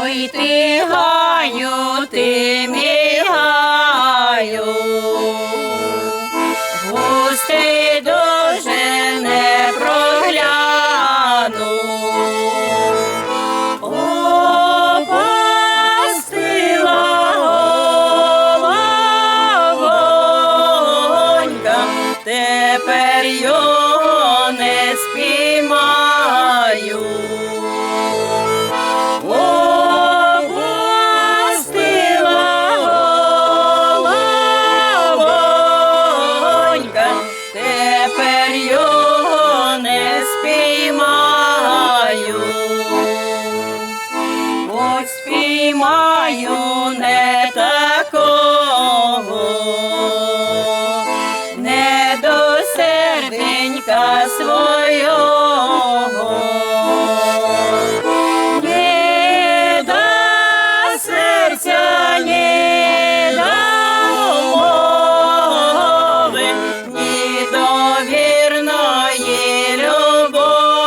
Ой, ти гаю, ти мій гаю, густий дуже не прогляну. Опустила головонька, тепер його не спіймаю. Тепер його не спіймаю, ось спіймаю не такого, не до серденька свого, не до серця, не до вірної любові,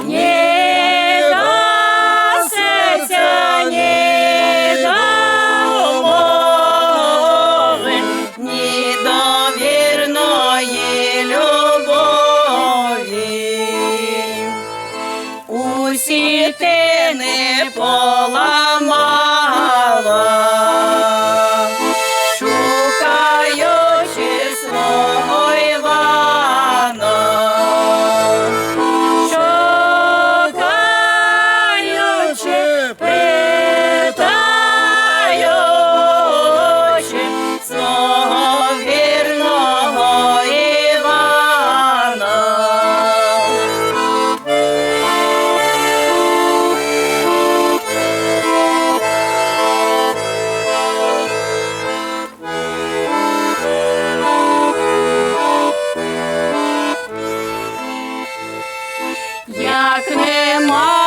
ні до серця, ні до мови, ні до вірної любові. Усі тини поламала, свого Івана, шукаючи, питаючи свого вірного Івана. Як нема